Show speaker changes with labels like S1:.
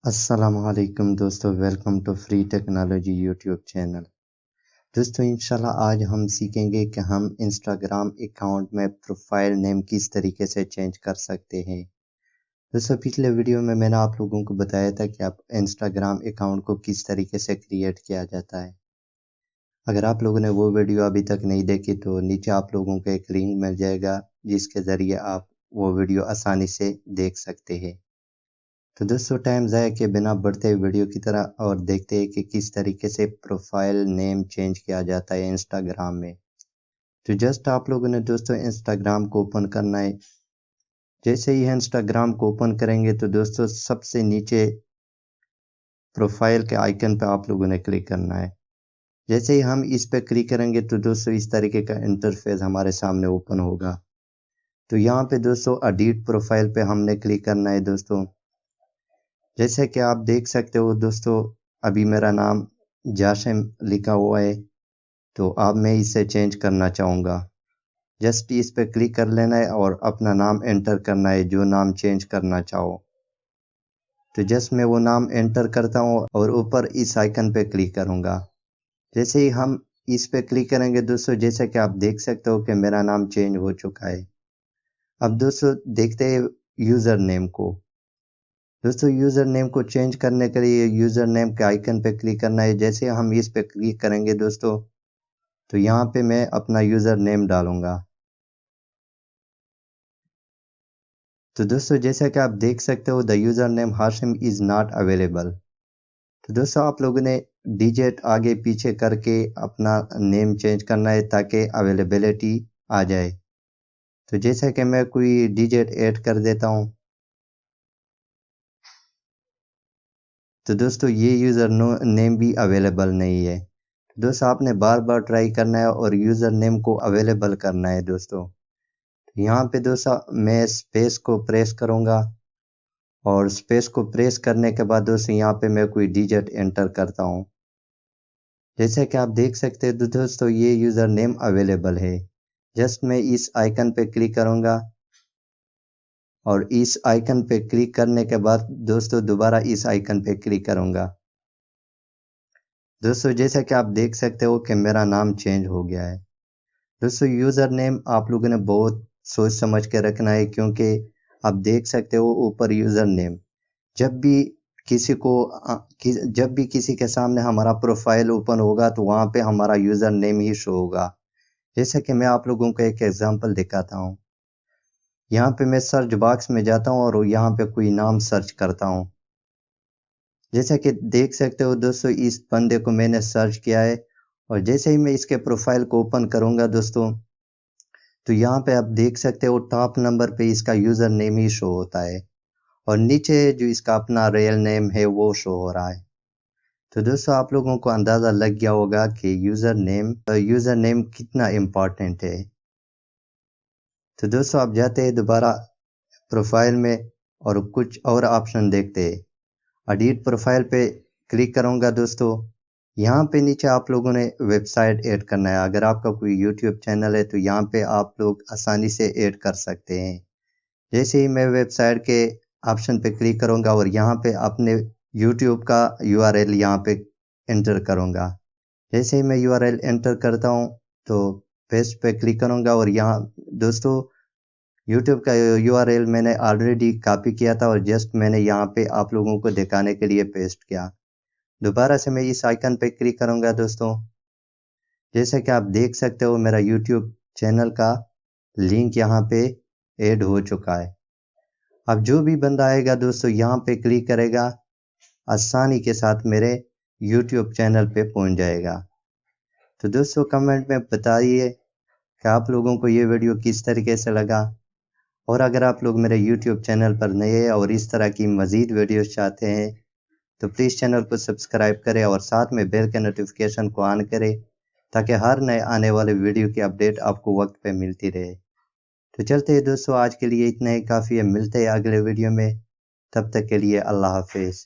S1: अस्सलामुअलैकुम दोस्तों, welcome to free technology YouTube channel. दोस्तों इंशाल्लाह आज हम सीखेंगे कि हम इंस्टाग्राम अकाउंट में प्रोफाइल नेम किस तरीके से चेंज कर सकते हैं। दोस्तों पिछले वीडियो में मैंने आप लोगों को बताया था कि आप इंस्टाग्राम अकाउंट को किस तरीके से क्रिएट किया जाता है। अगर आप लोगों ने वो वीडियो अभी तक नहीं देखी तो नीचे आप लोगों को एक लिंक मिल जाएगा जिसके ज़रिए आप वो वीडियो आसानी से देख सकते हैं। तो दोस्तों टाइम ज़ाया किए बिना बढ़ते हुए वीडियो की तरह और देखते हैं कि किस तरीके से प्रोफाइल नेम चेंज किया जाता है इंस्टाग्राम में। तो जस्ट आप लोगों ने दोस्तों इंस्टाग्राम को ओपन करना है। जैसे ही इंस्टाग्राम को ओपन करेंगे तो दोस्तों सबसे नीचे प्रोफाइल के आइकन पे आप लोगों ने क्लिक करना है। जैसे ही हम इस पे क्लिक करेंगे तो दोस्तों इस तरीके का इंटरफेस हमारे सामने ओपन होगा। तो यहाँ पे दोस्तों एडिट प्रोफाइल पे हमने क्लिक करना है दोस्तों। जैसे कि आप देख सकते हो दोस्तों, अभी मेरा नाम जाशिम लिखा हुआ है, तो अब मैं इसे चेंज करना चाहूँगा। जस्ट इस पे क्लिक कर लेना है और अपना नाम एंटर करना है जो नाम चेंज करना चाहो। तो जस्ट मैं वो नाम एंटर करता हूँ और ऊपर इस आइकन पे क्लिक करूँगा। जैसे ही हम इस पे क्लिक करेंगे दोस्तों, जैसे कि आप देख सकते हो कि मेरा नाम चेंज हो चुका है। अब दोस्तों देखते हैं यूज़र नेम को। दोस्तों यूज़र नेम को चेंज करने के लिए यूज़र नेम के आइकन पे क्लिक करना है। जैसे हम इस पे क्लिक करेंगे दोस्तों, तो यहाँ पे मैं अपना यूज़र नेम डालूँगा। तो दोस्तों जैसा कि आप देख सकते हो the user name Hashim is not available. तो दोस्तों आप लोगों ने डिजिट आगे पीछे करके अपना नेम चेंज करना है ताकि अवेलेबिलिटी आ जाए। तो जैसा कि मैं कोई डिजिट ऐड कर देता हूँ, तो दोस्तों ये यूज़र नेम भी अवेलेबल नहीं है। दोस्तों आपने बार बार ट्राई करना है और यूज़र नेम को अवेलेबल करना है दोस्तों। यहाँ पे दोस्तों मैं स्पेस को प्रेस करूँगा और स्पेस को प्रेस करने के बाद दोस्तों यहाँ पे मैं कोई डिजिट एंटर करता हूँ। जैसे कि आप देख सकते हैं दोस्तों ये यूज़र नेम अवेलेबल है। जस्ट मैं इस आइकन पे क्लिक करूँगा और इस आइकन पे क्लिक करने के बाद दोस्तों दोबारा इस आइकन पे क्लिक करूँगा। दोस्तों जैसा कि आप देख सकते हो कि मेरा नाम चेंज हो गया है। दोस्तों यूज़र नेम आप लोगों ने बहुत सोच समझ के रखना है, क्योंकि आप देख सकते हो ऊपर यूज़र नेम जब भी किसी को जब भी किसी के सामने हमारा प्रोफाइल ओपन होगा तो वहाँ पे हमारा यूज़र नेम ही शो होगा। जैसे कि मैं आप लोगों को एक एग्जांपल दिखाता हूँ। यहाँ पे मैं सर्च बॉक्स में जाता हूँ और यहाँ पे कोई नाम सर्च करता हूँ। जैसा कि देख सकते हो दोस्तों इस बंदे को मैंने सर्च किया है और जैसे ही मैं इसके प्रोफाइल को ओपन करूँगा दोस्तों, तो यहाँ पे आप देख सकते हो टॉप नंबर पे इसका यूज़र नेम ही शो होता है और नीचे जो इसका अपना रियल नेम है वो शो हो रहा है। तो दोस्तों आप लोगों को अंदाज़ा लग गया होगा कि यूज़र नेम कितना इम्पोर्टेंट है। तो दोस्तों आप जाते हैं दोबारा प्रोफाइल में और कुछ और ऑप्शन देखते हैं। एडिट प्रोफाइल पे क्लिक करूँगा दोस्तों। यहाँ पे नीचे आप लोगों ने वेबसाइट ऐड करना है। अगर आपका कोई यूट्यूब चैनल है तो यहाँ पे आप लोग आसानी से ऐड कर सकते हैं। जैसे ही मैं वेबसाइट के ऑप्शन पे क्लिक करूँगा और यहाँ पे अपने यूट्यूब का यूआरएल यहाँ पे एंटर करूँगा। जैसे ही मैं यूआरएल एंटर करता हूँ तो पेस्ट पे क्लिक करूँगा और यहाँ दोस्तों यूट्यूब का यूआरएल मैंने ऑलरेडी कॉपी किया था और जस्ट मैंने यहाँ पे आप लोगों को दिखाने के लिए पेस्ट किया। दोबारा से मैं इस आइकन पे क्लिक करूँगा दोस्तों। जैसे कि आप देख सकते हो मेरा यूट्यूब चैनल का लिंक यहाँ पे ऐड हो चुका है। अब जो भी बंदा आएगा दोस्तों यहाँ पे क्लिक करेगा, आसानी के साथ मेरे यूट्यूब चैनल पे पहुँच जाएगा। तो दोस्तों कमेंट में बताइए कि आप लोगों को ये वीडियो किस तरीके से लगा, और अगर आप लोग मेरे यूट्यूब चैनल पर नए हैं और इस तरह की मज़ीद वीडियोस चाहते हैं तो प्लीज़ चैनल को सब्सक्राइब करें और साथ में बेल के नोटिफिकेशन को ऑन करें ताकि हर नए आने वाले वीडियो की अपडेट आपको वक्त पे मिलती रहे। तो चलते हैं दोस्तों, आज के लिए इतना ही काफ़ी है। मिलते हैं अगले वीडियो में, तब तक के लिए अल्लाह हाफिज़।